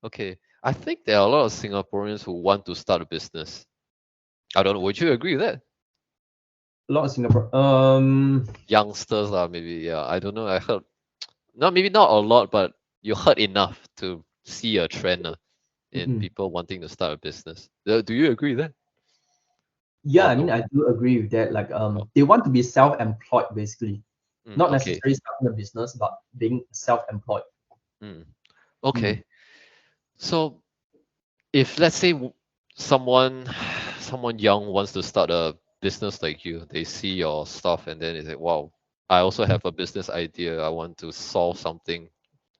Okay. I think there are a lot of Singaporeans who want to start a business. I don't know. Would you agree with that? A lot of Singapore. Youngsters lah, maybe. Yeah. I don't know. I heard not maybe not a lot, but you heard enough to see a trend in Mm-mm. people wanting to start a business. Do you agree with that Yeah, or I mean, no? I do agree with that. Like, Oh, they want to be self-employed basically, not okay. necessarily starting a business, but being self-employed. Mm, Mm. okay. So if let's say someone someone young wants to start a business like you, they see your stuff and then they say, "Wow, I also have a business idea. I want to solve something.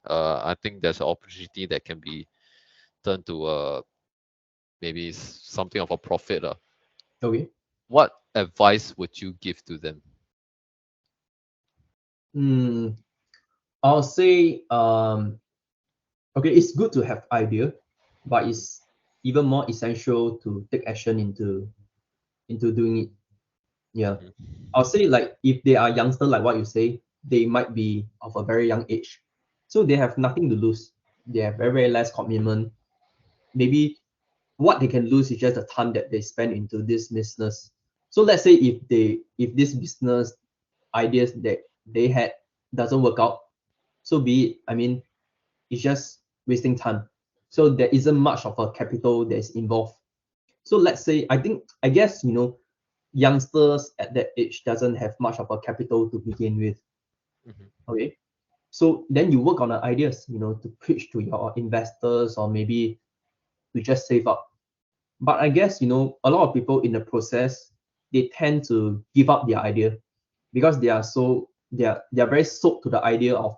I think there's an opportunity that can be turned to maybe something of a profit." Okay. What advice would you give to them? Mm, I'll say, okay, it's good to have idea, but it's even more essential to take action into doing it. Yeah. Hmm. I'll say like if they are youngster, like what you say, they might be of a very young age. So they have nothing to lose. They have very, very less commitment. Maybe what they can lose is just the time that they spend into this business. So let's say if this business ideas that they had doesn't work out, so be it. I mean, it's just wasting time. So there isn't much of a capital that is involved. So let's say I guess youngsters at that age doesn't have much of a capital to begin with. Hmm. Okay. So then you work on the ideas, to pitch to your investors or maybe to just save up. But I guess, a lot of people in the process, they tend to give up their idea because they are very soaked to the idea of,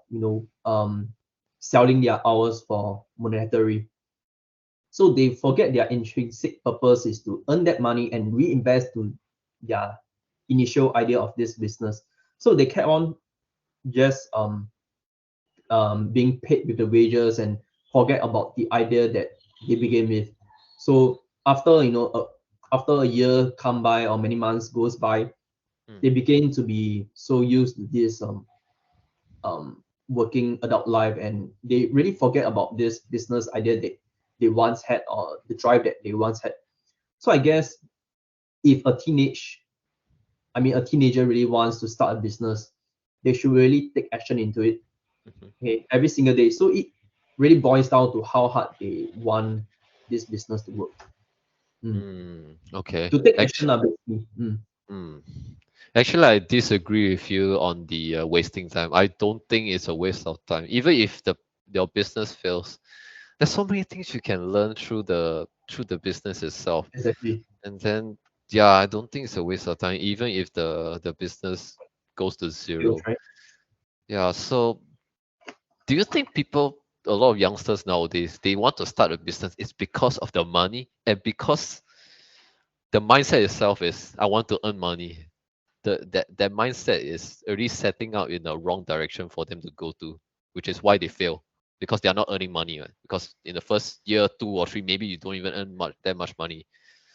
selling their hours for monetary. So they forget their intrinsic purpose is to earn that money and reinvest to their initial idea of this business. So they kept on just being paid with the wages and forget about the idea that they began with. So after a year come by or many months goes by, Mm. they begin to be so used to this working adult life, and they really forget about this business idea that they once had or the drive that they once had. So I guess if a teenager really wants to start a business, they should really take action into it, Mhm. okay, every single day. So it really boils down to how hard they want this business to work. Mm. Okay. To take action, basically. Mm. Actually, I disagree with you on the wasting time. I don't think it's a waste of time. Even if the your business fails, there's so many things you can learn through the business itself. Exactly. And then, yeah, I don't think it's a waste of time, even if the business goes to Feels zero. right. Yeah. So, do you think people, a lot of youngsters nowadays, they want to start a business? It's because of the money and because the mindset itself is I want to earn money. That mindset is already setting out in the wrong direction for them to go to, which is why they fail because they are not earning money. Right? Because in the first year, 2 or 3, maybe you don't even earn that much money,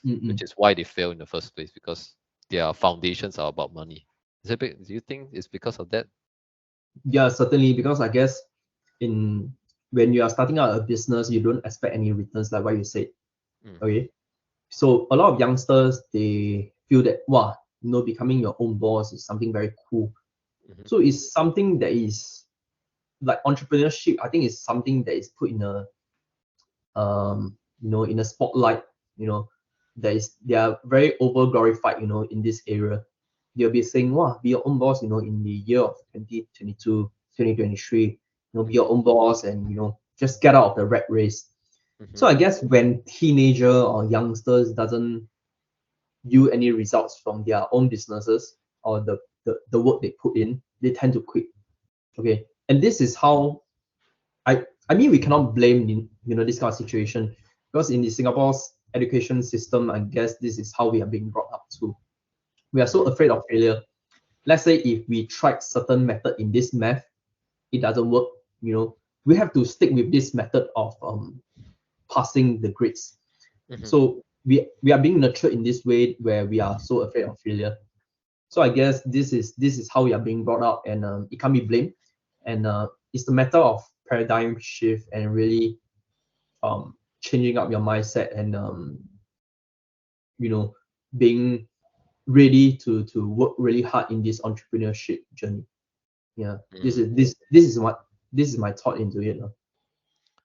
which Mm-mm. is why they fail in the first place because their foundations are about money. Do you think it's because of that? Yeah, certainly, because I guess in when you are starting out a business, you don't expect any returns like what you said. Mm, Okay. So a lot of youngsters, they feel that wow, becoming your own boss is something very cool. mhm, So it's something that is like entrepreneurship. I think it's something that is put in a spotlight. You know, they are very over glorified. In this area, they'll be saying, "Wow, be your own boss." In the year of 2022, 2023, be mhm, your own boss and just get out of the rat race. mhm, So I guess when teenager or youngsters doesn't view any results from their own businesses or the work they put in, they tend to quit. Okay, and this is how I mean we cannot blame this kind of situation because in the Singapore's education system, I guess this is how we are being brought up to. We are so mhm, afraid of failure. Let's say if we tried certain method in this math, it doesn't work. We have to stick with this method of passing the grades. mhm. So we are being nurtured in this way where we are so afraid of failure. So I guess this is how we are being brought up, and it can't be blamed. And it's a matter of paradigm shift and really changing up your mindset and you know, being ready to work really hard in this entrepreneurship journey. Yeah, Mm. this is my thought into it.